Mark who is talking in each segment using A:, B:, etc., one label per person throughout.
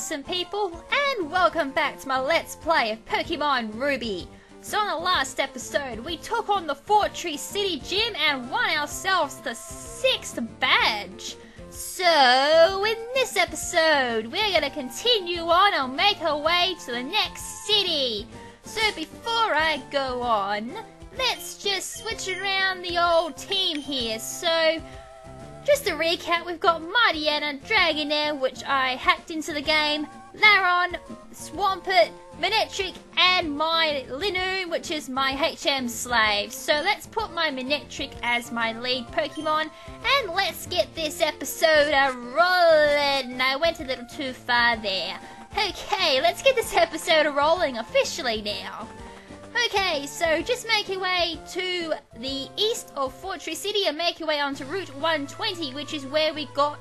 A: awesome people, and welcome back to my Let's Play of Pokemon Ruby. So in the last episode, we took on the Fortress City Gym and won ourselves the 6th badge. So in this episode, we're going to continue on and make our way to the next city. So before I go on, let's just switch around the old team here. So just to recap, we've got Mightyena, Dragonair, which I hacked into the game, Laron, Swampert, Manectric, and my Linoone, which is my HM slave. So let's put my Manectric as my lead Pokemon, and let's get this episode a-rolling. I went a little too far there. Okay, let's get this episode a-rolling officially now. Okay, so just make your way to the east of Fortress City and make your way onto Route 120, which is where we got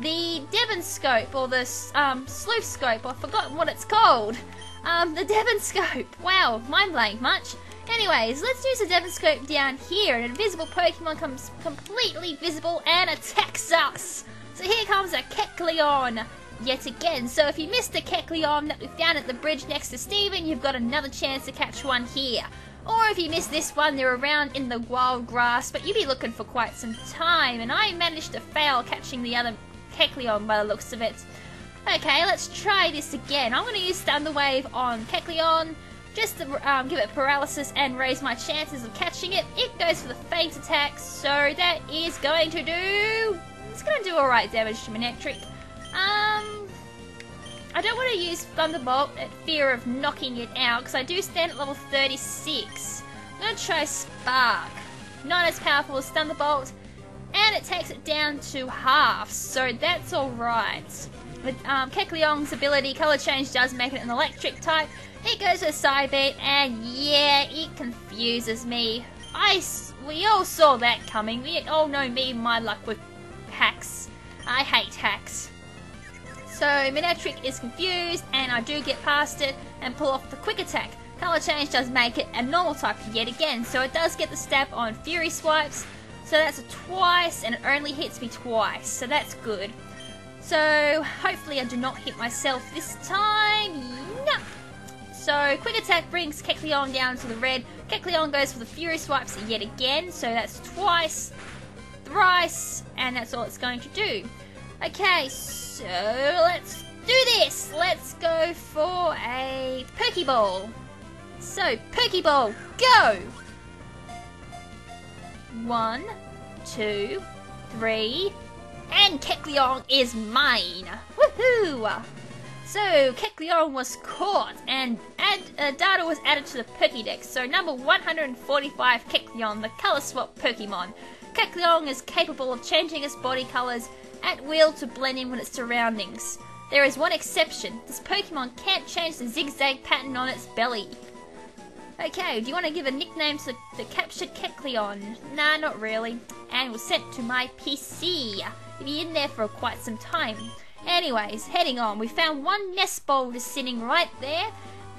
A: the Devon Scope, or the Sleuth Scope. I've forgotten what it's called. The Devon Scope. Wow, mind blank much. Anyways, let's use the Devon Scope down here. An invisible Pokemon comes completely visible and attacks us. So here comes a Kecleon yet again. So if you missed the Kecleon that we found at the bridge next to Steven, you've got another chance to catch one here. Or if you missed this one, they're around in the wild grass, but you'll be looking for quite some time. And I managed to fail catching the other Kecleon by the looks of it. Okay, let's try this again. I'm going to use Thunder Wave on Kecleon just to give it paralysis and raise my chances of catching it. It goes for the Faint Attack, so that is going to do... It's going to do alright damage to Manectric. I don't want to use Thunderbolt at fear of knocking it out, because I do stand at level 36. I'm going to try Spark. Not as powerful as Thunderbolt, and it takes it down to half, so that's alright. With Kecleon's ability, Color Change does make it an electric type. It goes with Psybeat, and yeah, it confuses me. We all saw that coming. We all know me and my luck with hacks. I hate hacks. So Manectric is confused, and I do get past it and pull off the Quick Attack. Color Change does make it a normal type yet again, so it does get the stab on Fury Swipes. So that's a twice, and it only hits me twice, so that's good. So hopefully I do not hit myself this time. No. So Quick Attack brings Kecleon down to the red. Kecleon goes for the Fury Swipes yet again, so that's twice, thrice, and that's all it's going to do. Okay, so let's do this. Let's go for a Pokeball. So, Pokeball, go! 1, 2, 3, and Kecleon is mine. Woohoo! So, Kecleon was caught, and data was added to the Pokédex. So, number 145 Kecleon, the Color Swap Pokemon. Kecleon is capable of changing its body colors at will to blend in with its surroundings. There is one exception. This Pokemon can't change the zigzag pattern on its belly. Okay, do you want to give a nickname to the captured Kecleon? Nah, not really. And was sent to my PC. It'll be in there for quite some time. Anyways, heading on. We found one nest bowl just sitting right there.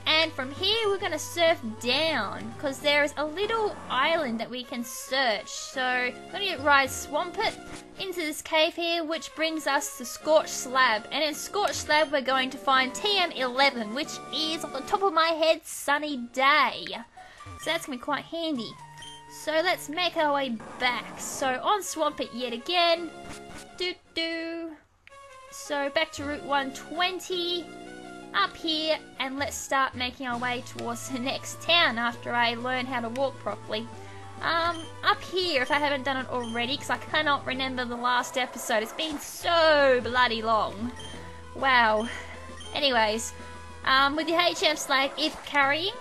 A: And from here we're going to surf down, because there is a little island that we can search. So I'm going to ride Swampert into this cave here, which brings us to Scorched Slab. And in Scorched Slab we're going to find TM11, which is, off the top of my head, Sunny Day. So that's going to be quite handy. So let's make our way back. So on Swampert yet again. So back to Route 120. Up here, and let's start making our way towards the next town after I learn how to walk properly. Up here, if I haven't done it already, because I cannot remember the last episode. It's been so bloody long. Wow. Anyways, with your HM slave, if carrying,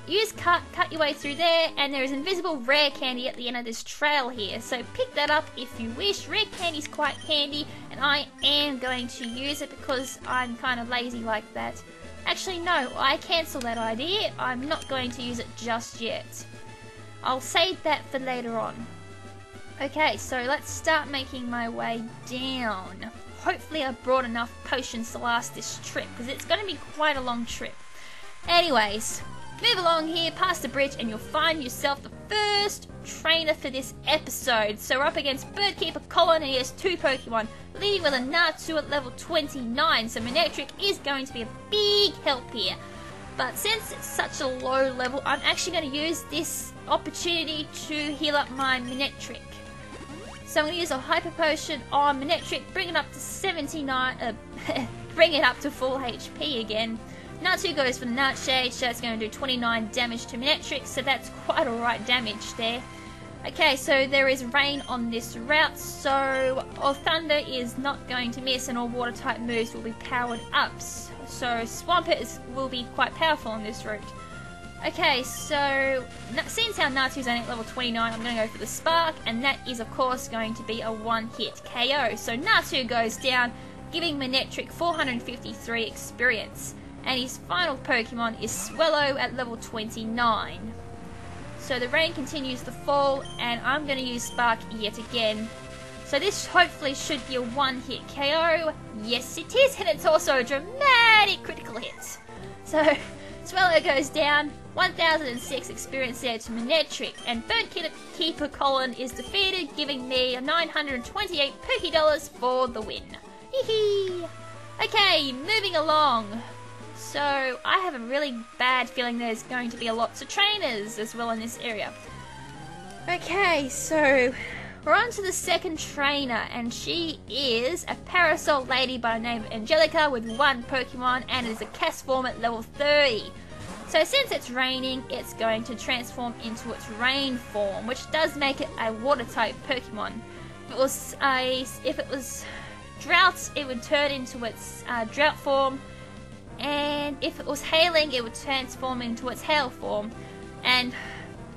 A: use cut your way through there, and there is invisible rare candy at the end of this trail here. So pick that up if you wish. Rare candy's quite handy, and I am going to use it because I'm kind of lazy like that. Actually, no, I cancel that idea. I'm not going to use it just yet. I'll save that for later on. Okay, so let's start making my way down. Hopefully I've brought enough potions to last this trip, because it's going to be quite a long trip. Anyways, Move along here past the bridge and you'll find yourself the first trainer for this episode. So we're up against Birdkeeper Colin and he has 2 Pokemon, leading with a Natsu at level 29. So Manectric is going to be a big help here. But since it's such a low level, I'm actually going to use this opportunity to heal up my Manectric. So I'm going to use a Hyper Potion on Manectric, bring it up to 79, bring it up to full HP again. Natsu goes for the Nightshade, so it's going to do 29 damage to Manectric, so that's quite alright damage there. Okay, so there is rain on this route, so all Thunder is not going to miss and all Water type moves will be powered up. So Swampert will be quite powerful on this route. Okay, so since our Natsu's only at level 29, I'm going to go for the Spark, and that is of course going to be a one-hit KO. So Natsu goes down, giving Manectric 453 experience. And his final Pokemon is Swellow at level 29. So the rain continues to fall, and I'm going to use Spark yet again. So this hopefully should be a one-hit KO. Yes, it is, and it's also a dramatic critical hit. So Swellow goes down, 1006 experience there to Manectric, and Birdkeeper Colin is defeated, giving me 928 Pokédollars for the win. Hee. Okay, moving along. So I have a really bad feeling there's going to be lots of trainers as well in this area. Okay, so we're on to the second trainer, and she is a Parasol lady by the name of Angelica with 1 Pokemon, and it is a Castform at level 30. So since it's raining, it's going to transform into its rain form, which does make it a water type Pokemon. If it was drought, it would turn into its drought form. And if it was hailing, it would transform into its hail form. And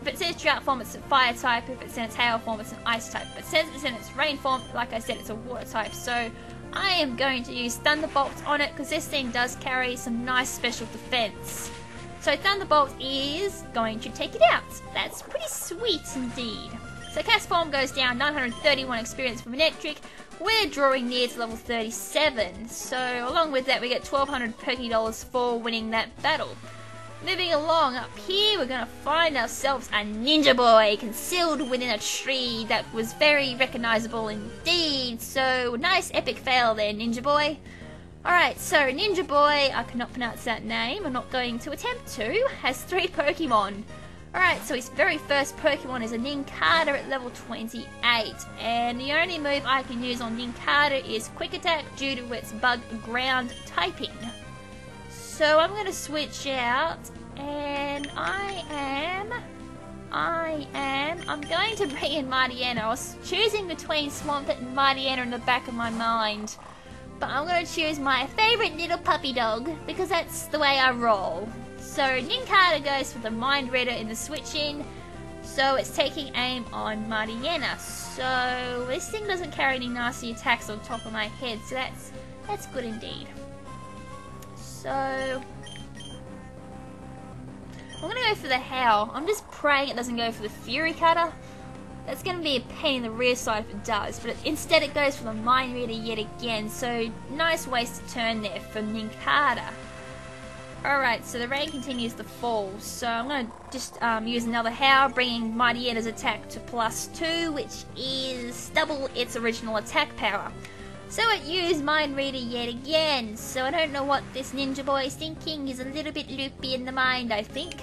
A: if it's in its drought form, it's a fire type. If it's in its hail form, it's an ice type. But since it's in its rain form, like I said, it's a water type. So I am going to use Thunderbolt on it, because this thing does carry some nice special defense. So Thunderbolt is going to take it out. That's pretty sweet indeed. So Castform goes down, 931 experience for Manectric. We're drawing near to level 37, so along with that we get 1200 Pokédollars for winning that battle. Moving along up here, we're going to find ourselves a Ninja Boy concealed within a tree that was very recognisable indeed. So nice epic fail there, Ninja Boy. Alright, so Ninja Boy, I cannot pronounce that name, I'm not going to attempt to, has 3 Pokemon. Alright, so his very first Pokemon is a Nincada at level 28, and the only move I can use on Nincada is Quick Attack due to its Bug Ground typing. So I'm going to switch out, and I'm going to bring in Mightyena. I was choosing between Swampert and Mightyena in the back of my mind, but I'm going to choose my favourite little puppy dog, because that's the way I roll. So Nincada goes for the Mind Reader in the switch-in, so it's taking aim on Mightyena. So this thing doesn't carry any nasty attacks on top of my head, so that's good indeed. So I'm going to go for the Howl. I'm just praying it doesn't go for the Fury Cutter. That's going to be a pain in the rear side if it does, but instead it goes for the Mind Reader yet again, so nice waste to turn there for Nincada. Alright, so the rain continues to fall, so I'm going to just use another Howl, bringing Mightyena's attack to +2, which is double its original attack power. So it used Mind Reader yet again, so I don't know what this Ninja Boy is thinking. He's a little bit loopy in the mind, I think.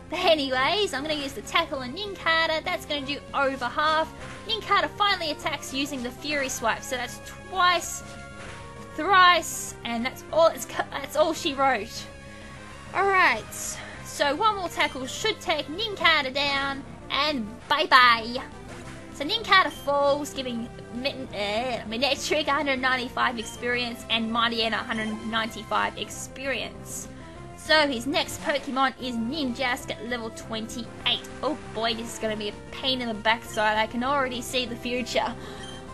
A: But anyways, I'm going to use the Tackle on Nincada. That's going to do over half. Nincada finally attacks using the Fury Swipe, so that's twice, thrice, and that's all she wrote. Alright, so one more tackle should take Nincada down, and bye-bye. So Nincada falls, giving Manectric 195 experience and Mightyena 195 experience. So his next Pokemon is Ninjask at level 28. Oh boy, this is going to be a pain in the backside. I can already see the future.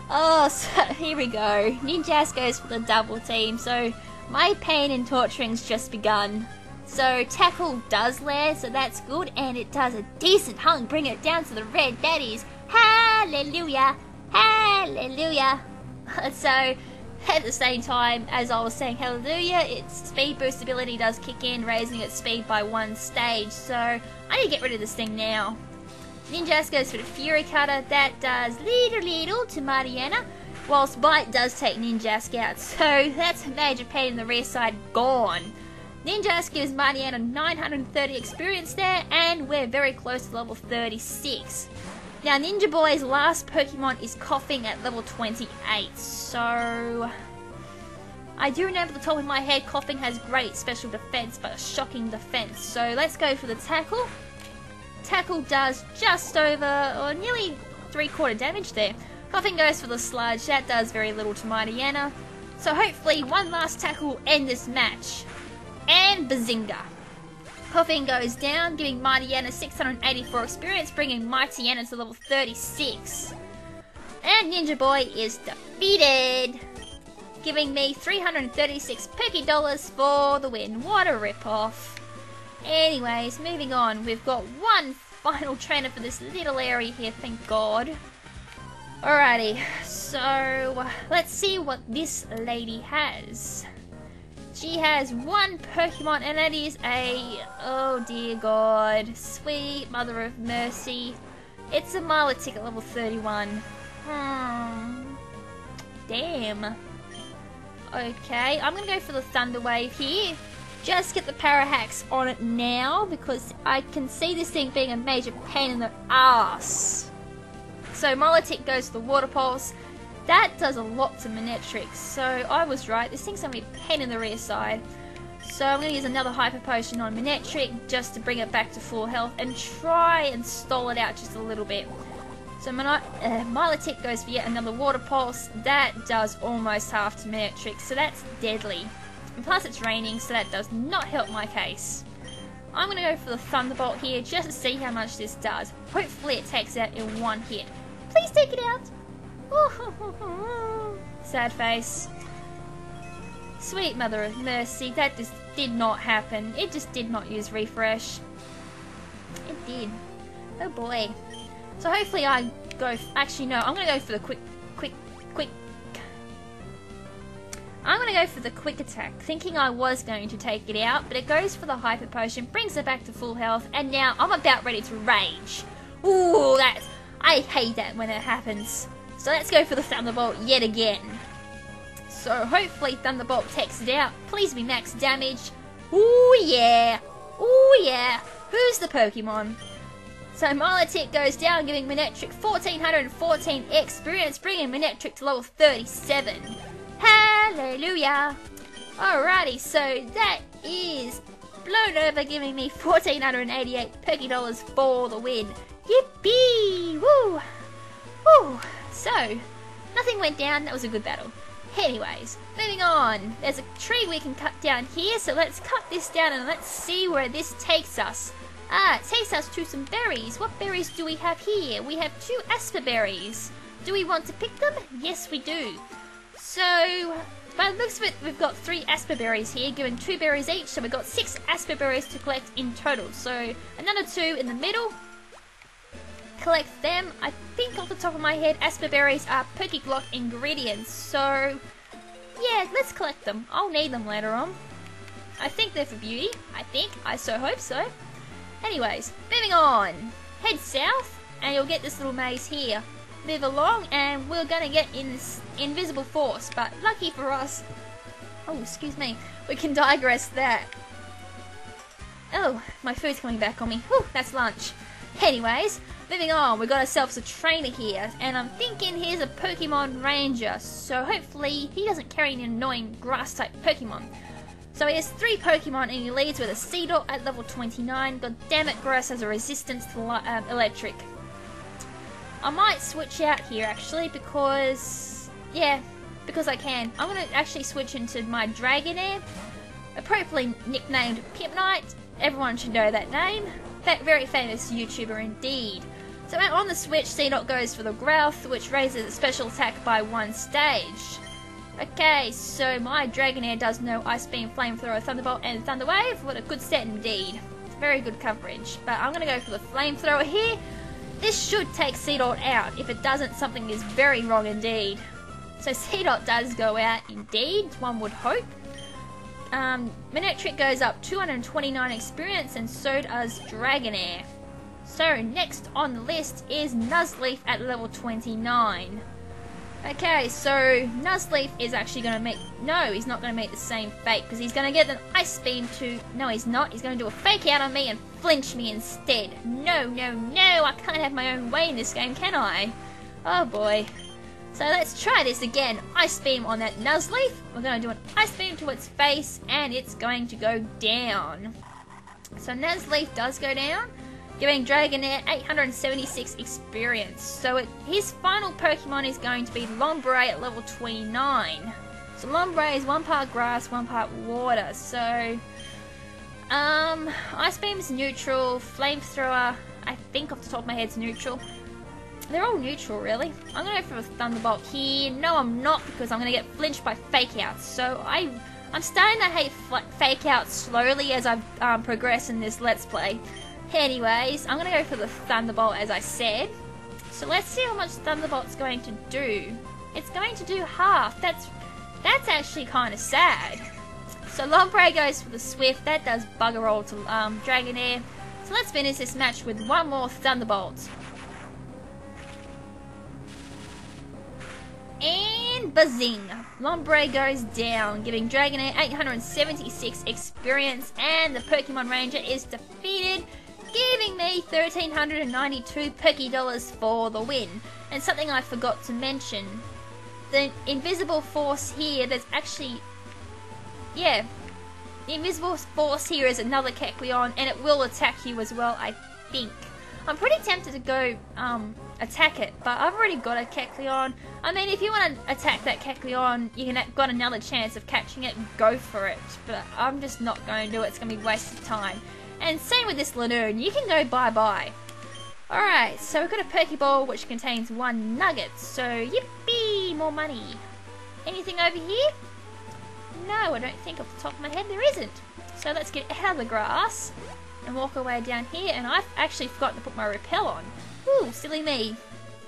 A: Oh, so here we go. Ninjask goes for the double team, so my pain and torturing's just begun. So Tackle does land, so that's good, and it does a decent hunk, bring it down to the red. That is hallelujah, hallelujah. So At the same time, as I was saying hallelujah, its speed boost ability does kick in, raising its speed by 1 stage, so I need to get rid of this thing now. Ninjask goes for the Fury Cutter, that does little to Mariana, whilst Bite does take Ninjask out, so that's a major pain in the rear side gone. Ninjask gives Mariana 930 experience there, and we're very close to level 36. Now, Ninja Boy's last Pokemon is Coughing at level 28, so I do remember at the top of my head Coughing has great special defense, but a shocking defense. So let's go for the Tackle. Tackle does just over, or nearly 3/4 damage there. Coughing goes for the Sludge, that does very little to Mightyena. So hopefully one last Tackle will end this match. And Bazinga. Coughing goes down, giving Mightyena 684 experience, bringing Mightyena to level 36. And Ninja Boy is defeated, giving me 336 Poké-Dollars for the win. What a ripoff. Anyways, moving on. We've got one final trainer for this little area here, thank God. Alrighty, so let's see what this lady has. She has one Pokemon, and that is a, oh dear God, sweet mother of mercy. It's a Milotic at level 31. Damn. Okay, I'm gonna go for the Thunder Wave here. Just get the Parahacks on it now, because I can see this thing being a major pain in the ass. So Milotic goes to the Water Pulse. That does a lot to Manectric, so I was right. This thing's going to be a pain in the rear side. So I'm going to use another Hyper Potion on Manectric just to bring it back to full health and try and stall it out just a little bit. So Milotic goes for yet another Water Pulse. That does almost half to Manectric, so that's deadly. And plus it's raining, so that does not help my case. I'm going to go for the Thunderbolt here just to see how much this does. Hopefully it takes it out in one hit. Please take it out! Sad face. Sweet mother of mercy, that just did not happen. It just did not use refresh. It did. Oh boy. So hopefully I go... Actually no, I'm going to go for the quick... I'm going to go for the quick attack, thinking I was going to take it out, but it goes for the Hyper Potion, brings it back to full health, and now I'm about ready to rage. Ooh, that's... I hate that when it happens. So let's go for the Thunderbolt yet again. So hopefully Thunderbolt takes it out. Please be max damage. Ooh yeah. Ooh yeah. Who's the Pokemon? So Milotic goes down, giving Manectric 1414 experience, bringing Manectric to level 37. Hallelujah. Alrighty, so that is blown over, giving me 1488 Poké-Dollars for the win. Yippee! Woo! Woo! So, nothing went down, that was a good battle. Anyways, moving on. There's a tree we can cut down here, so let's cut this down and let's see where this takes us. It takes us to some berries. What berries do we have here? We have 2 Asper berries. Do we want to pick them? Yes, we do. So, by the looks of it, we've got 3 Asper berries here, given 2 berries each, so we've got 6 Asper berries to collect in total. So, another 2 in the middle. Collect them. I think off the top of my head, Asper berries are Pokeblock ingredients, so yeah, let's collect them. I'll need them later on. I think they're for beauty. I so hope so. Anyways, moving on. Head south, and you'll get this little maze here. Move along, and we're gonna get in this invisible force, but lucky for us, oh, excuse me, we can digress that. Oh, my food's coming back on me. Whew, that's lunch. Anyways, moving on, we've got ourselves a trainer here, and I'm thinking here's a Pokemon Ranger, so hopefully he doesn't carry an annoying grass-type Pokemon. So he has 3 Pokemon, and he leads with a Seedot at level 29. God damn it, grass has a resistance to electric. I might switch out here, actually, because... yeah, because I can. I'm going to actually switch into my Dragonair, appropriately nicknamed Pimp Knight. Everyone should know that name. Very famous YouTuber indeed. So on the switch, Seedot goes for the Growth, which raises its special attack by 1 stage. Okay, so my Dragonair does know Ice Beam, Flamethrower, Thunderbolt, and Thunder Wave. What a good set indeed. Very good coverage. But I'm going to go for the Flamethrower here. This should take Seedot out. If it doesn't, something is very wrong indeed. So Seedot does go out indeed, one would hope. Manectric goes up 229 experience, and so does Dragonair. So next on the list is Nuzleaf at level 29. Okay, so Nuzleaf is actually going to make... No, he's not going to make the same fate, because he's going to get an Ice Beam to... No, he's not. He's going to do a fake out on me and flinch me instead. No, no, no, I can't have my own way in this game, can I? Oh boy. So let's try this again. Ice Beam on that Nuzleaf. We're going to do an Ice Beam to its face, and it's going to go down. So Nuzleaf does go down, giving Dragonair 876 experience. So his final Pokemon is going to be Lombre at level 29. So Lombre is 1 part grass, 1 part water. So, Ice Beam's neutral, Flamethrower, I think off the top of my head is neutral. They're all neutral, really. I'm going to go for a Thunderbolt here. No, I'm not, because I'm going to get flinched by Fake Outs. So I'm starting to hate Fake Outs slowly as I progress in this Let's Play. Anyways, I'm going to go for the Thunderbolt as I said. So let's see how much Thunderbolt's going to do. It's going to do half. That's actually kind of sad. So Lombre goes for the Swift. That does bugger all to Dragonair. So let's finish this match with one more Thunderbolt. And buzzing! Lombre goes down, giving Dragonair 876 experience, and the Pokemon Ranger is defeated, giving me 1,392 Poké-Dollars for the win. And something I forgot to mention, the Invisible Force here, there's actually... Yeah, the Invisible Force here is another Kecleon, and it will attack you as well, I think. I'm pretty tempted to go attack it, but I've already got a Kecleon. I mean, if you want to attack that Kecleon, you can got another chance of catching it, go for it. But I'm just not going to do it, it's going to be wasted time. And same with this Lanoon, you can go bye-bye. Alright, so we've got a Pokeball which contains 1 nugget, so yippee, more money. Anything over here? No, I don't think off the top of my head there isn't. So let's get out of the grass and walk our way down here, and I've actually forgotten to put my repel on. Ooh, silly me.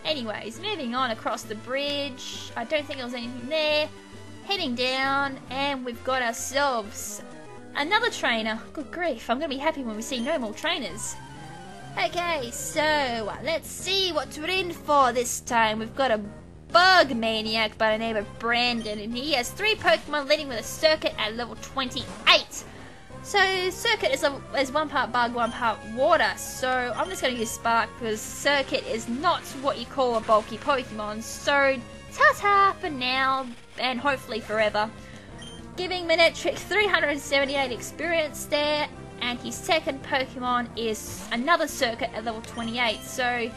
A: Anyways, moving on across the bridge. I don't think there was anything there. Heading down, and we've got ourselves another trainer. Good grief, I'm going to be happy when we see no more trainers. Okay, so let's see what we're in for this time. We've got a Bug Maniac by the name of Brandon, and he has 3 Pokemon leading with a Circuit at level 28. So Circuit is 1 part bug, 1 part water, so I'm just going to use Spark because Circuit is not what you call a bulky Pokemon, so ta-ta for now, and hopefully forever. Giving Manectric 378 experience there, and his second Pokemon is another Circuit at level 28, so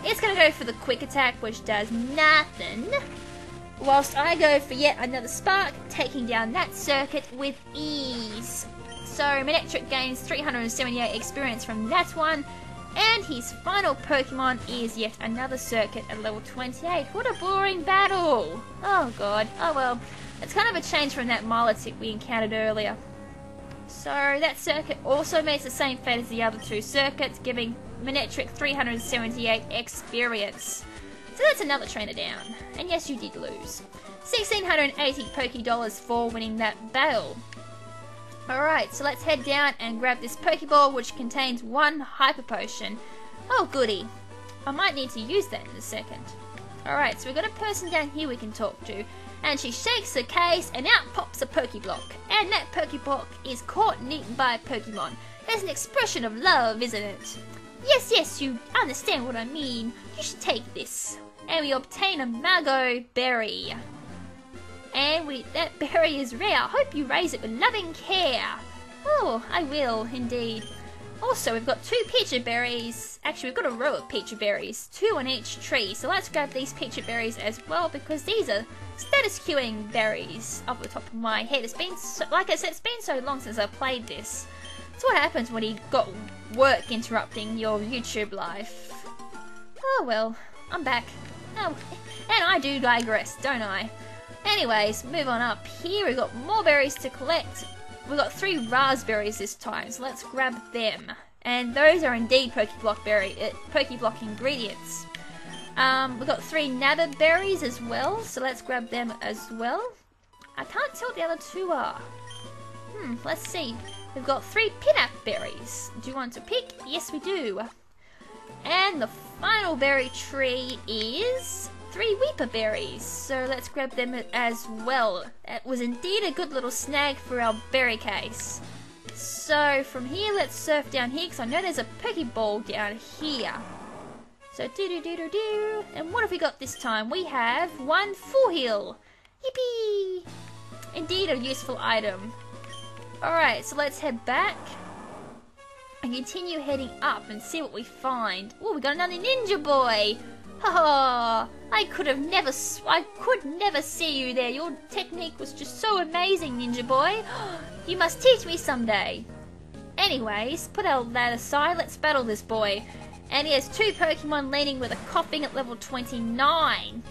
A: it's going to go for the Quick Attack, which does nothing, whilst I go for yet another Spark, taking down that Circuit with ease. So Manectric gains 378 experience from that one, and his final Pokemon is yet another Circuit at level 28. What a boring battle! Oh god, oh well. It's kind of a change from that Milotic we encountered earlier. So that Circuit also meets the same fate as the other 2 Circuits, giving Manectric 378 experience. So that's another trainer down. And yes, you did lose. 1,680 Poké-Dollars for winning that battle. Alright, so let's head down and grab this Pokeball, which contains 1 Hyper Potion. Oh goody, I might need to use that in a second. Alright, so we've got a person down here we can talk to, and she shakes the case and out pops a Pokeblock. And that Pokeblock is caught and eaten by a Pokemon. That's an expression of love, isn't it? Yes, yes, you understand what I mean. You should take this. And we obtain a Mago Berry. And that berry is rare. I hope you raise it with loving care. Oh, I will, indeed. Also, we've got 2 Peachy Berries. Actually, we've got a row of Peachy Berries. 2 on each tree. So let's grab these Peachy Berries as well, because these are status queuing berries off the top of my head. It's been, like I said, it's been so long since I played this. It's what happens when you got work interrupting your YouTube life. Oh well, I'm back. Oh, and I do digress, don't I? Anyways, move on up here. We've got more berries to collect. We've got 3 raspberries this time, so let's grab them. And those are indeed Pokeblock ingredients. We've got 3 nabbit berries as well, so let's grab them as well. I can't tell what the other 2 are. Let's see. We've got 3 pinnap berries. Do you want to pick? Yes, we do. And the final berry tree is 3 weeper berries. So let's grab them as well. That was indeed a good little snag for our berry case. So from here, let's surf down here because I know there's a Pokeball down here. So do. And what have we got this time? We have 1 full heal. Yippee! Indeed a useful item. Alright, so let's head back and continue heading up and see what we find. Oh, we got another ninja boy! Haha! I could never see you there. Your technique was just so amazing, ninja boy. You must teach me someday. Anyways, put all that aside, let's battle this boy. And he has 2 Pokemon leading with a coughing at level 29.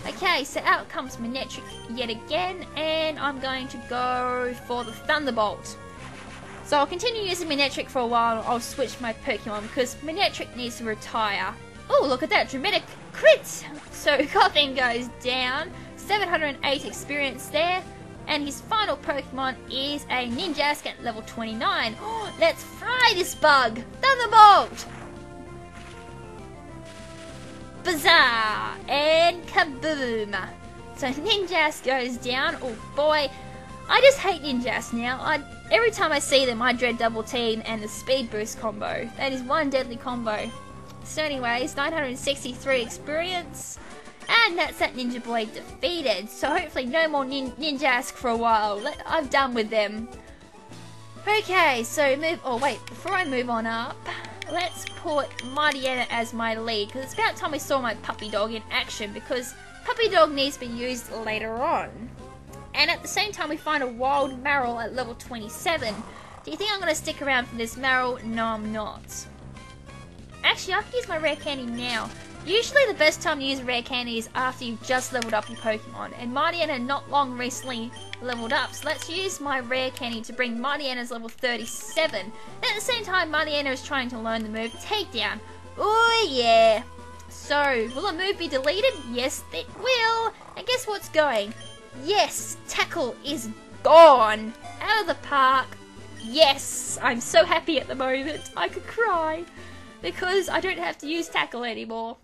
A: Okay, so out comes Manectric yet again, and I'm going to go for the Thunderbolt. So I'll continue using Manectric for a while. I'll switch my Pokemon because Manectric needs to retire. Oh, look at that, dramatic crit! So coughing goes down, 708 experience there, and his final Pokemon is a Ninjask at level 29. Oh, let's fry this bug! Thunderbolt! Bazaar! And kaboom! So Ninjask goes down. Oh boy, I just hate Ninjask now. Every time I see them, I dread Double Team and the Speed Boost combo. That is one deadly combo. So anyways, 963 experience. And that's that Ninja Boy defeated. So hopefully no more Ninjask for a while. I'm done with them. Okay, so before I move on up, let's put Mightyena as my lead, because it's about time we saw my puppy dog in action, because puppy dog needs to be used later on. And at the same time we find a wild Marill at level 27. Do you think I'm going to stick around for this Marill? No, I'm not. Actually, I can use my rare candy now. Usually the best time to use rare candy is after you've just leveled up your Pokemon, and Mightyena not long recently leveled up, so let's use my rare candy to bring Mightyena's level 37. And at the same time, Mightyena is trying to learn the move Takedown. Oh yeah! So, will the move be deleted? Yes, it will! And guess what's going? Yes! Tackle is gone! Out of the park! Yes! I'm so happy at the moment, I could cry! Because I don't have to use Tackle anymore.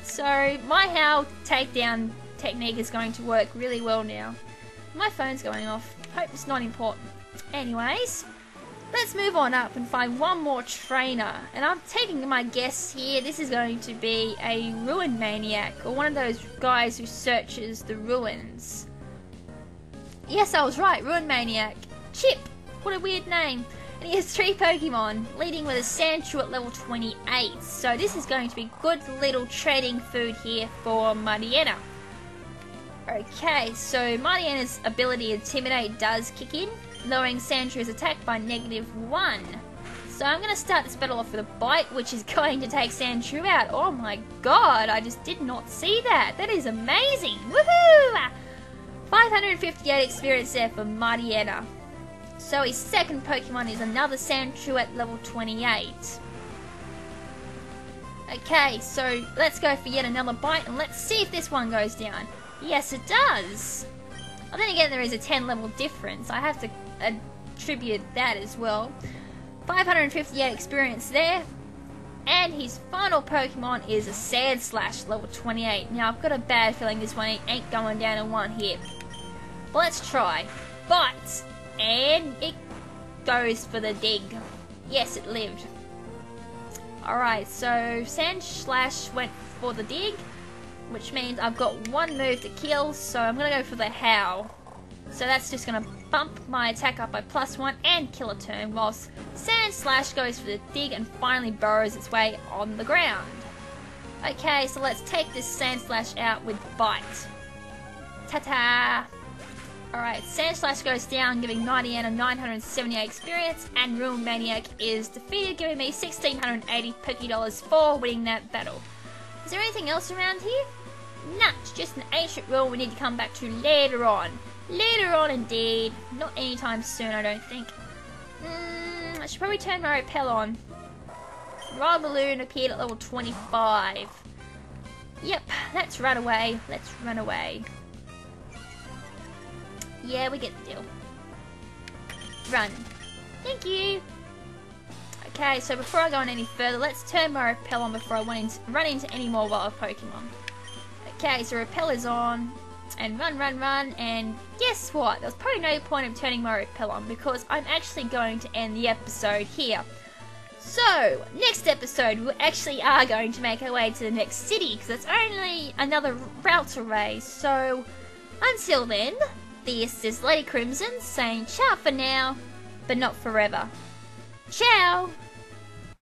A: So, my Howl Takedown technique is going to work really well now. My phone's going off. Hope it's not important. Anyways, let's move on up and find one more trainer. And I'm taking my guess here, this is going to be a Ruin Maniac, or one of those guys who searches the ruins. Yes, I was right, Ruin Maniac. Chip! What a weird name. And he has 3 Pokemon, leading with a Sandshrew at level 28. So this is going to be good little trading food here for Mightyena. Okay, so Mightyena's ability Intimidate does kick in, lowering Sandshrew's attack by -1. So I'm going to start this battle off with a Bite, which is going to take Sandshrew out. Oh my god, I just did not see that. That is amazing. Woohoo! 558 experience there for Mightyena. So his second Pokemon is another Sandshrew at level 28. Okay, so let's go for yet another Bite, and let's see if this one goes down. Yes, it does! Well, then again, there is a 10 level difference. I have to attribute that as well. 558 experience there. And his final Pokemon is a Sandslash, level 28. Now, I've got a bad feeling this one ain't going down in one hit. But let's try. Bite! And it goes for the dig. Yes, it lived. Alright, so Sandslash went for the dig, which means I've got one move to kill, so I'm going to go for the Howl. So that's just going to bump my attack up by +1 and kill a turn, whilst Sandslash goes for the dig and finally burrows its way on the ground. Okay, so let's take this Sandslash out with Bite. Ta-ta! Alright, Sandslash goes down, giving Mightyena 978 experience, and Ruin Maniac is defeated, giving me 1,680 Pokédollars for winning that battle. Is there anything else around here? Nah, it's just an ancient ruin we need to come back to later on. Later on indeed. Not anytime soon, I don't think. I should probably turn my repel on. Royal Balloon appeared at level 25. Yep, let's run away. Let's run away. Yeah, we get the deal. Run. Thank you. Okay, so before I go on any further, let's turn my repel on before I run into any more wild Pokemon. Okay, so repel is on. And run, and guess what? There's probably no point of turning my repel on because I'm actually going to end the episode here. So, next episode, we actually are going to make our way to the next city because it's only another route away. So, until then, this is Lady KrimZen saying ciao for now, but not forever. Ciao!